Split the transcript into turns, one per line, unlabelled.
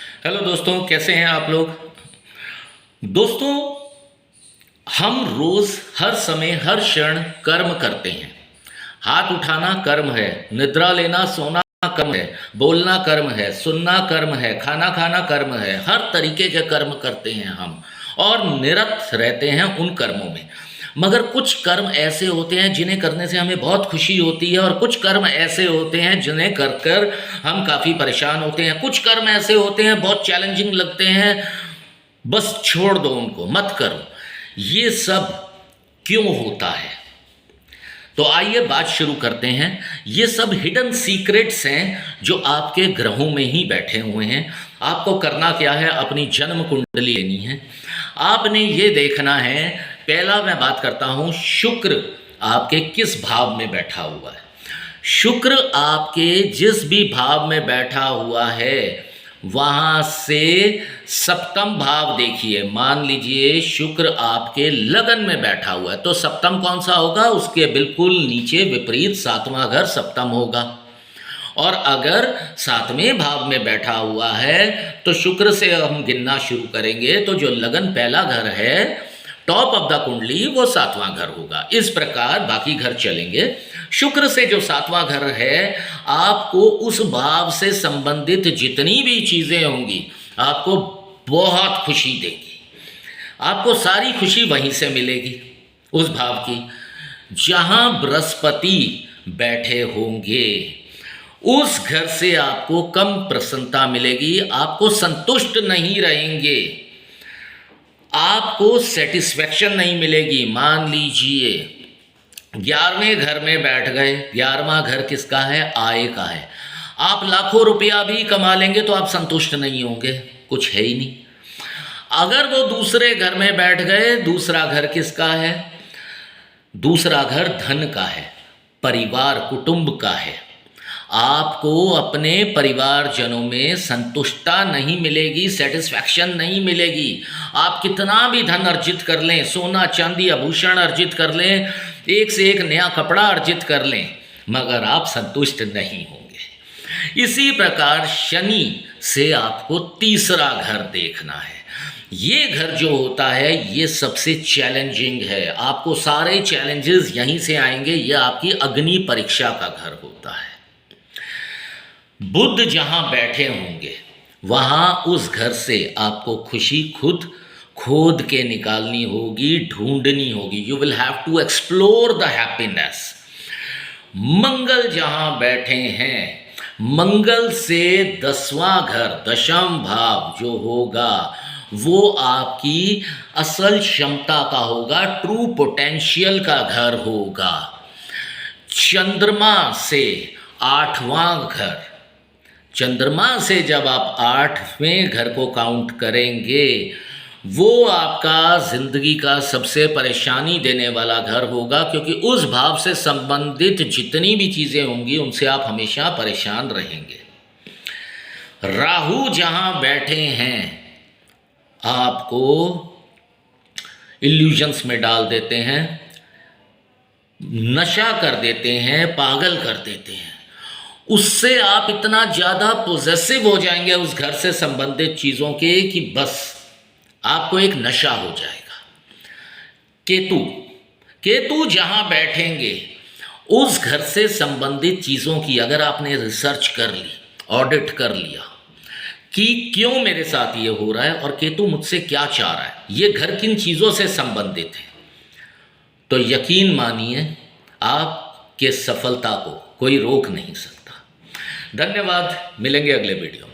Hello दोस्तों, कैसे हैं आप लोग। दोस्तों, हम रोज हर समय हर क्षण कर्म करते हैं। हाथ उठाना कर्म है, निद्रा लेना सोना कर्म है, बोलना कर्म है, सुनना कर्म है, खाना खाना कर्म है। हर तरीके के कर्म करते हैं हम और निरत रहते हैं उन कर्मों में। मगर कुछ कर्म ऐसे होते हैं जिन्हें करने से हमें बहुत खुशी होती है और कुछ कर्म ऐसे होते हैं जिन्हें कर कर हम काफ़ी परेशान होते हैं। कुछ कर्म ऐसे होते हैं बहुत चैलेंजिंग लगते हैं, बस छोड़ दो उनको, मत करो। ये सब क्यों होता है? तो आइए बात शुरू करते हैं। ये सब हिडन सीक्रेट्स हैं जो आपके ग्रहों में ही बैठे हुए हैं। आपको करना क्या है, अपनी जन्म कुंडली लेनी है। आपने ये देखना है, पहला मैं बात करता हूँ, शुक्र आपके किस भाव में बैठा हुआ है। शुक्र आपके जिस भी भाव में बैठा हुआ है वहाँ से सप्तम भाव देखिए। मान लीजिए शुक्र आपके लगन में बैठा हुआ है तो सप्तम कौन सा होगा? उसके बिल्कुल नीचे विपरीत सातवां घर सप्तम होगा। और अगर सातवें भाव में बैठा हुआ है तो शुक्र से हम गिनना शुरू करेंगे तो जो लगन पहला घर है, टॉप ऑफ द कुंडली, वो सातवां घर होगा। इस प्रकार बाकी घर चलेंगे। शुक्र से जो सातवां घर है, आपको उस भाव से संबंधित जितनी भी चीज़ें होंगी आपको बहुत खुशी देगी। आपको सारी खुशी वहीं से मिलेगी, उस भाव की। जहाँ बृहस्पति बैठे होंगे उस घर से आपको कम प्रसन्नता मिलेगी, आपको संतुष्ट नहीं रहेंगे, आपको सेटिस्फैक्शन नहीं मिलेगी। मान लीजिए 11वें घर में बैठ गए। 11वां घर किसका है? आय का है। आप लाखों रुपया भी कमा लेंगे तो आप संतुष्ट नहीं होंगे, कुछ है ही नहीं। अगर वो दूसरे घर में बैठ गए, दूसरा घर किसका है? दूसरा घर धन का है, परिवार कुटुंब का है। आपको अपने परिवारजनों में संतुष्टता नहीं मिलेगी, सेटिस्फैक्शन नहीं मिलेगी। आप कितना भी धन अर्जित कर लें, सोना चांदी आभूषण अर्जित कर लें, एक से एक नया कपड़ा अर्जित कर लें, मगर आप संतुष्ट नहीं होंगे। इसी प्रकार शनि से आपको तीसरा घर देखना है। ये घर जो होता है ये सबसे चैलेंजिंग है। आपको सारे चैलेंजेस यहीं से आएंगे। यह आपकी अग्नि परीक्षा का घर होता है। बुध जहाँ बैठे होंगे वहाँ उस घर से आपको खुशी खुद खोद के निकालनी होगी, ढूंढनी होगी। You will have to explore the happiness. मंगल जहाँ बैठे हैं, मंगल से 10वां घर, दशम भाव जो होगा वो आपकी असल क्षमता का होगा, ट्रू पोटेंशियल का घर होगा। चंद्रमा से 8वां घर, चंद्रमा से जब आप 8वें घर को काउंट करेंगे वो आपका ज़िंदगी का सबसे परेशानी देने वाला घर होगा, क्योंकि उस भाव से संबंधित जितनी भी चीज़ें होंगी उनसे आप हमेशा परेशान रहेंगे। राहु जहाँ बैठे हैं आपको इल्यूजन्स में डाल देते हैं, नशा कर देते हैं, पागल कर देते हैं। उससे आप इतना ज़्यादा पोजेसिव हो जाएंगे उस घर से संबंधित चीज़ों के कि बस आपको एक नशा हो जाएगा। केतु, केतु जहाँ बैठेंगे उस घर से संबंधित चीज़ों की अगर आपने रिसर्च कर ली, ऑडिट कर लिया कि क्यों मेरे साथ ये हो रहा है और केतु मुझसे क्या चाह रहा है, ये घर किन चीज़ों से संबंधित है, तो यकीन मानिए आपके सफलता को कोई रोक नहीं सकता। धन्यवाद, मिलेंगे अगले वीडियो में।